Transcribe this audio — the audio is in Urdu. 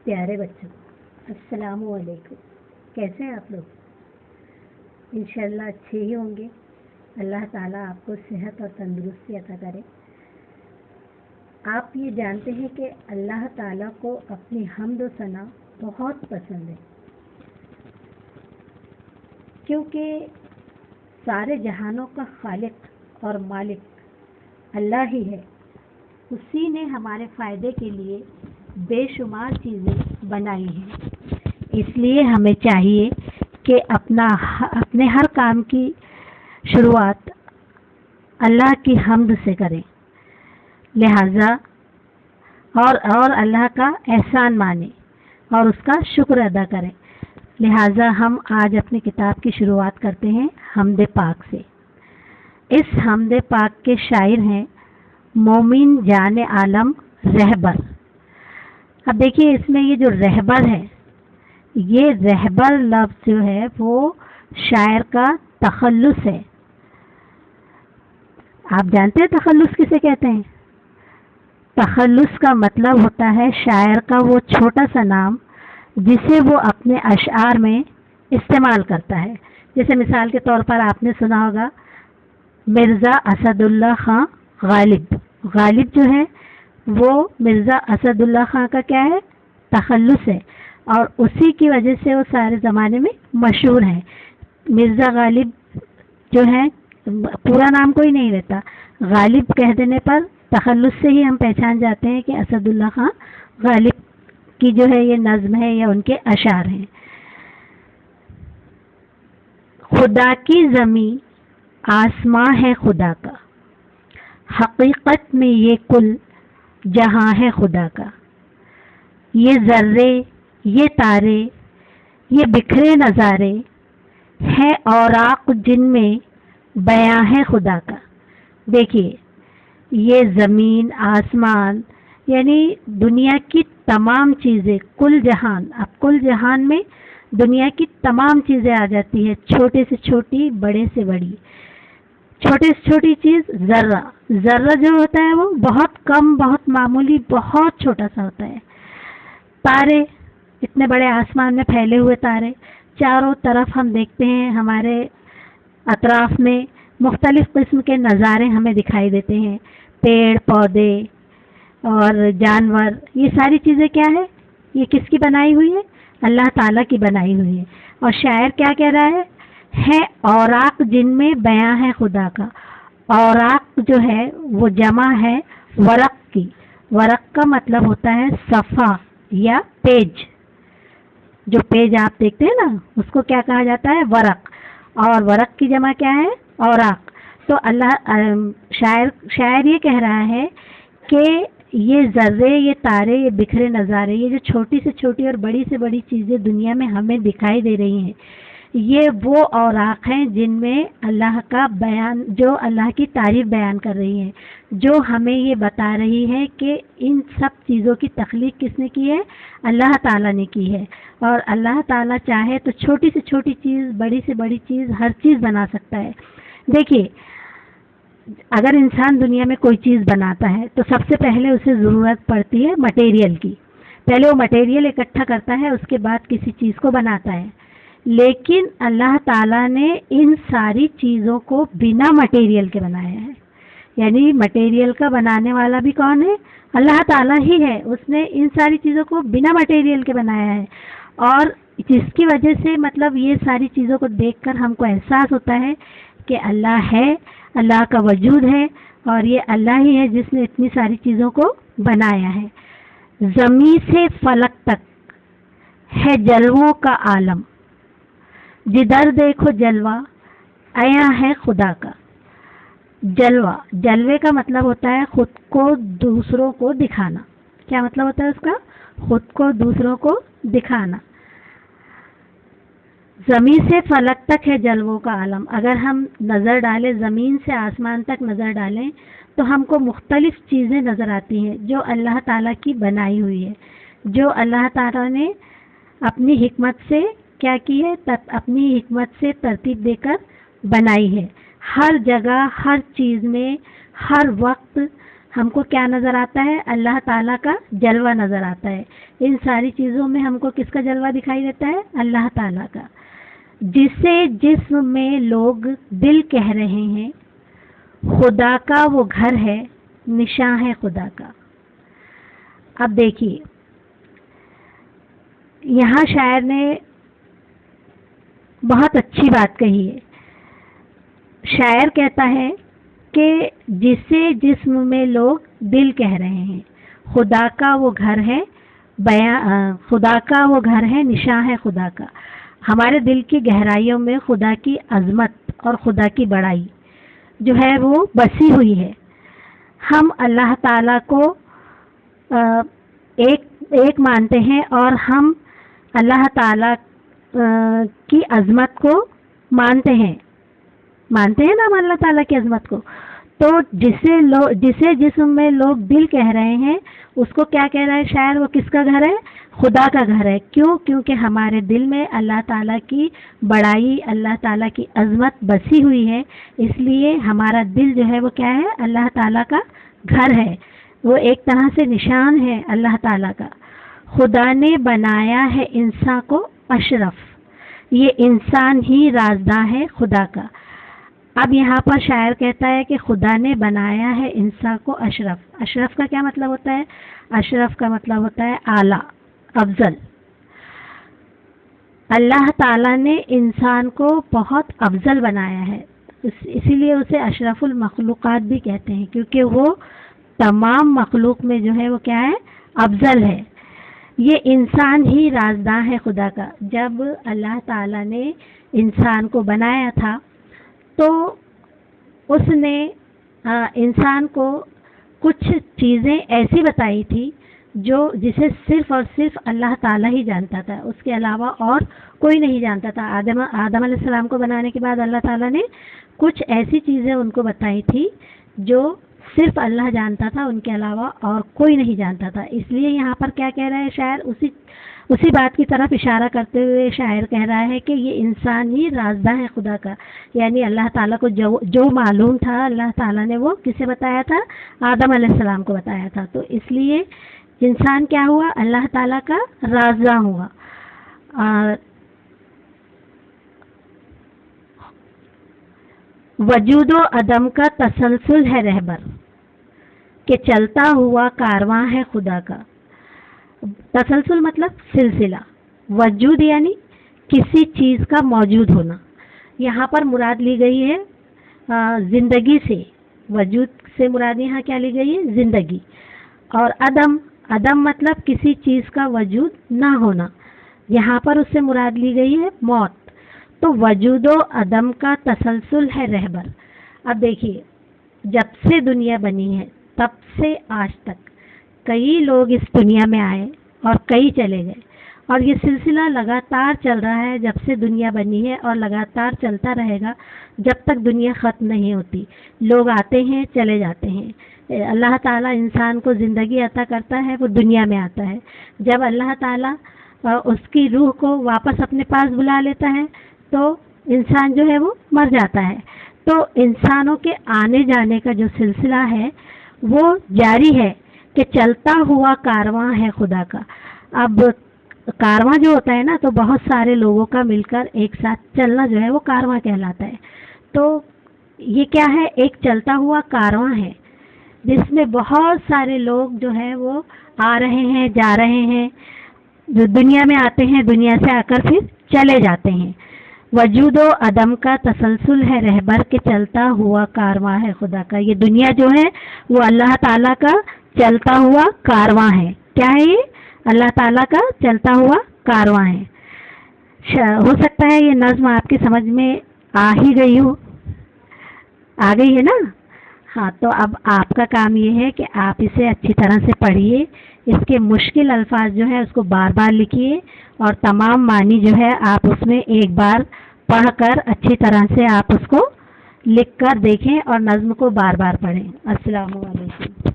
پیارے بچوں، السلام علیکم۔ کیسے ہیں آپ لوگ؟ انشاءاللہ اچھے ہی ہوں گے۔ اللہ تعالیٰ آپ کو صحت اور تندرستی عطا کرے۔ آپ یہ جانتے ہیں کہ اللہ تعالیٰ کو اپنی حمد و ثنا بہت پسند ہے، کیونکہ سارے جہانوں کا خالق اور مالک اللہ ہی ہے۔ اسی نے ہمارے فائدے کے لیے بے شمار چیزیں بنائی ہیں۔ اس لیے ہمیں چاہیے کہ اپنے ہر کام کی شروعات اللہ کی حمد سے کریں، لہذا اور اللہ کا احسان مانیں اور اس کا شکر ادا کریں۔ لہذا ہم آج اپنی کتاب کی شروعات کرتے ہیں حمد پاک سے۔ اس حمد پاک کے شاعر ہیں مومن جان عالم رہبر۔ اب دیکھیے اس میں یہ جو رہبر ہے، یہ رہبر لفظ جو ہے وہ شاعر کا تخلص ہے۔ آپ جانتے ہیں تخلص کسے کہتے ہیں؟ تخلص کا مطلب ہوتا ہے شاعر کا وہ چھوٹا سا نام جسے وہ اپنے اشعار میں استعمال کرتا ہے۔ جیسے مثال کے طور پر آپ نے سنا ہوگا مرزا اسد اللہ خان غالب۔ غالب جو ہے وہ مرزا اسد اللہ خان کا کیا ہے؟ تخلص ہے، اور اسی کی وجہ سے وہ سارے زمانے میں مشہور ہیں۔ مرزا غالب جو ہے پورا نام کوئی نہیں لیتا، غالب کہہ دینے پر تخلص سے ہی ہم پہچان جاتے ہیں کہ اسد اللہ خان غالب کی جو ہے یہ نظم ہے یا ان کے اشعار ہیں۔ خدا کی زمین آسماں ہے خدا کا، حقیقت میں یہ کل جہاں ہے خدا کا۔ یہ ذرے، یہ تارے، یہ بکھرے نظارے ہیں اوراق جن میں بیاں ہے خدا کا۔ دیکھیے یہ زمین، آسمان، یعنی دنیا کی تمام چیزیں، کل جہان۔ اب کل جہان میں دنیا کی تمام چیزیں آ جاتی ہیں، چھوٹے سے چھوٹی، بڑے سے بڑی۔ چھوٹے سے چھوٹی چیز ذرہ، ذرہ جو ہوتا ہے وہ بہت کم، بہت معمولی، بہت چھوٹا سا ہوتا ہے۔ تارے، اتنے بڑے آسمان میں پھیلے ہوئے تارے، چاروں طرف ہم دیکھتے ہیں ہمارے اطراف میں مختلف قسم کے نظارے ہمیں دکھائی دیتے ہیں، پیڑ پودے اور جانور۔ یہ ساری چیزیں کیا ہے؟ یہ کس کی بنائی ہوئی ہے؟ اللہ تعالیٰ کی بنائی ہوئی ہے۔ اور شاعر کیا کہہ رہا ہے اوراق جن میں بیاں ہے خدا کا۔ اوراق جو ہے وہ جمع ہے ورق کی۔ ورق کا مطلب ہوتا ہے صفحہ یا پیج۔ جو پیج آپ دیکھتے ہیں نا، اس کو کیا کہا جاتا ہے؟ ورق۔ اور ورق کی جمع کیا ہے؟ اوراق۔ تو شاعر یہ کہہ رہا ہے کہ یہ ذرے، یہ تارے، یہ بکھرے نظارے، یہ جو چھوٹی سے چھوٹی اور بڑی سے بڑی چیزیں دنیا میں ہمیں دکھائی دے رہی ہیں، یہ وہ اوراق ہیں جن میں اللہ کا بیان، جو اللہ کی تعریف بیان کر رہی ہیں، جو ہمیں یہ بتا رہی ہے کہ ان سب چیزوں کی تخلیق کس نے کی ہے؟ اللہ تعالیٰ نے کی ہے۔ اور اللہ تعالیٰ چاہے تو چھوٹی سے چھوٹی چیز، بڑی سے بڑی چیز، ہر چیز بنا سکتا ہے۔ دیکھیے اگر انسان دنیا میں کوئی چیز بناتا ہے تو سب سے پہلے اسے ضرورت پڑتی ہے مٹیریل کی۔ پہلے وہ مٹیریل اکٹھا کرتا ہے، اس کے بعد کسی چیز کو بناتا ہے۔ لیکن اللہ تعالیٰ نے ان ساری چیزوں کو بنا مٹیریل کے بنایا ہے، یعنی مٹیریل کا بنانے والا بھی کون ہے؟ اللہ تعالیٰ ہی ہے۔ اس نے ان ساری چیزوں کو بنا مٹیریل کے بنایا ہے، اور جس کی وجہ سے مطلب یہ ساری چیزوں کو دیکھ کر ہم کو احساس ہوتا ہے کہ اللہ ہے، اللہ کا وجود ہے، اور یہ اللہ ہی ہے جس نے اتنی ساری چیزوں کو بنایا ہے۔ زمین سے فلک تک ہے جلووں کا عالم، جدھر دیکھو جلوہ عیاں ہے خدا کا۔ جلوہ، جلوے کا مطلب ہوتا ہے خود کو دوسروں کو دکھانا۔ کیا مطلب ہوتا ہے اس کا؟ خود کو دوسروں کو دکھانا۔ زمین سے فلک تک ہے جلووں کا عالم۔ اگر ہم نظر ڈالیں، زمین سے آسمان تک نظر ڈالیں، تو ہم کو مختلف چیزیں نظر آتی ہیں جو اللہ تعالیٰ کی بنائی ہوئی ہے، جو اللہ تعالیٰ نے اپنی حکمت سے کیا کی ہے؟ اپنی حکمت سے ترتیب دے کر بنائی ہے۔ ہر جگہ، ہر چیز میں، ہر وقت، ہم کو کیا نظر آتا ہے؟ اللہ تعالیٰ کا جلوہ نظر آتا ہے. ان ساری چیزوں میں ہم کو کس کا جلوہ دکھائی دیتا ہے؟ اللہ تعالیٰ کا. جسے جسم میں لوگ دل کہہ رہے ہیں، خدا کا وہ گھر ہے، نشاں ہے خدا کا. اب دیکھیے یہاں شاعر نے بہت اچھی بات کہی ہے. شاعر کہتا ہے کہ جسے جسم میں لوگ دل کہہ رہے ہیں، خدا کا وہ گھر ہے، خدا کا وہ گھر ہے، نشاں ہے خدا کا. ہمارے دل کی گہرائیوں میں خدا کی عظمت اور خدا کی بڑائی جو ہے وہ بسی ہوئی ہے. ہم اللہ تعالیٰ کو ایک مانتے ہیں اور ہم اللہ تعالیٰ کی عظمت کو مانتے ہیں نا ہم اللہ تعالیٰ کی عظمت کو. تو جسے جسم میں لوگ دل کہہ رہے ہیں، اس کو کیا کہہ رہا ہے شاعر؟ وہ کس کا گھر ہے؟ خدا کا گھر ہے. کیوں؟ کیونکہ ہمارے دل میں اللہ تعالیٰ کی بڑائی، اللہ تعالیٰ کی عظمت بسی ہوئی ہے. اس لیے ہمارا دل جو ہے وہ کیا ہے؟ اللہ تعالیٰ کا گھر ہے. وہ ایک طرح سے نشان ہے اللہ تعالیٰ کا. خدا نے بنایا ہے انسان کو اشرف، یہ انسان ہی رازداں ہے خدا کا. اب یہاں پر شاعر کہتا ہے کہ خدا نے بنایا ہے انسان کو اشرف. اشرف کا کیا مطلب ہوتا ہے؟ اشرف کا مطلب ہوتا ہے اعلیٰ، افضل. اللہ تعالیٰ نے انسان کو بہت افضل بنایا ہے، اسی لیے اسے اشرف المخلوقات بھی کہتے ہیں، کیونکہ وہ تمام مخلوق میں جو ہے وہ کیا ہے؟ افضل ہے. یہ انسان ہی رازداں ہے خدا کا. جب اللہ تعالیٰ نے انسان کو بنایا تھا تو اس نے انسان کو کچھ چیزیں ایسی بتائی تھی جسے صرف اور صرف اللہ تعالیٰ ہی جانتا تھا، اس کے علاوہ اور کوئی نہیں جانتا تھا. آدم علیہ السلام کو بنانے کے بعد اللہ تعالیٰ نے کچھ ایسی چیزیں ان کو بتائی تھی جو صرف اللہ جانتا تھا، ان کے علاوہ اور کوئی نہیں جانتا تھا. اس لیے یہاں پر کیا کہہ رہا ہے شاعر؟ اسی بات کی طرف اشارہ کرتے ہوئے شاعر کہہ رہا ہے کہ یہ انسان ہی رازداں ہے خدا کا. یعنی اللہ تعالیٰ کو جو معلوم تھا اللہ تعالیٰ نے وہ کسے بتایا تھا؟ آدم علیہ السلام کو بتایا تھا. تو اس لیے انسان کیا ہوا؟ اللہ تعالیٰ کا رازداں ہوا. وجود و عدم کا تسلسل ہے رہبر، کہ چلتا ہوا کارواں ہے خدا کا. تسلسل مطلب سلسلہ. وجود یعنی کسی چیز کا موجود ہونا. یہاں پر مراد لی گئی ہے زندگی سے. وجود سے مراد یہاں کیا لی گئی ہے؟ زندگی. اور عدم مطلب کسی چیز کا وجود نہ ہونا. یہاں پر اس سے مراد لی گئی ہے موت. تو وجود و عدم کا تسلسل ہے رہبر. اب دیکھیے جب سے دنیا بنی ہے تب سے آج تک کئی لوگ اس دنیا میں آئے اور کئی چلے گئے، اور یہ سلسلہ لگاتار چل رہا ہے جب سے دنیا بنی ہے، اور لگاتار چلتا رہے گا جب تک دنیا ختم نہیں ہوتی. لوگ آتے ہیں چلے جاتے ہیں. اللہ تعالیٰ انسان کو زندگی عطا کرتا ہے، وہ دنیا میں آتا ہے. جب اللہ تعالیٰ اس کی روح کو واپس اپنے پاس بلا لیتا ہے تو انسان جو ہے وہ مر جاتا ہے. تو انسانوں کے آنے جانے کا جو سلسلہ ہے وہ جاری ہے، کہ چلتا ہوا کارواں ہے خدا کا. اب کارواں جو ہوتا ہے نا، تو بہت سارے لوگوں کا مل کر ایک ساتھ چلنا جو ہے وہ کارواں کہلاتا ہے. تو یہ کیا ہے؟ ایک چلتا ہوا کارواں ہے جس میں بہت سارے لوگ جو ہے وہ آ رہے ہیں جا رہے ہیں، جو دنیا میں آتے ہیں، دنیا سے آ کر پھر چلے جاتے ہیں. وجود و عدم کا تسلسل ہے رہبر، کے چلتا ہوا کارواں ہے خدا کا. یہ دنیا جو ہے وہ اللہ تعالیٰ کا چلتا ہوا کارواں ہے. کیا ہے یہ؟ اللہ تعالیٰ کا چلتا ہوا کارواں ہے. ہو سکتا ہے یہ نظم آپ کی سمجھ میں آ ہی گئی ہو. آ گئی ہے نا؟ ہاں، تو اب آپ کا کام یہ ہے کہ آپ اسے اچھی طرح سے پڑھیے. اس کے مشکل الفاظ جو ہے اس کو بار بار لکھیے، اور تمام معنی جو ہے آپ اس میں ایک بار پڑھ کر اچھی طرح سے آپ اس کو لکھ کر دیکھیں، اور نظم کو بار بار پڑھیں. السلام علیکم.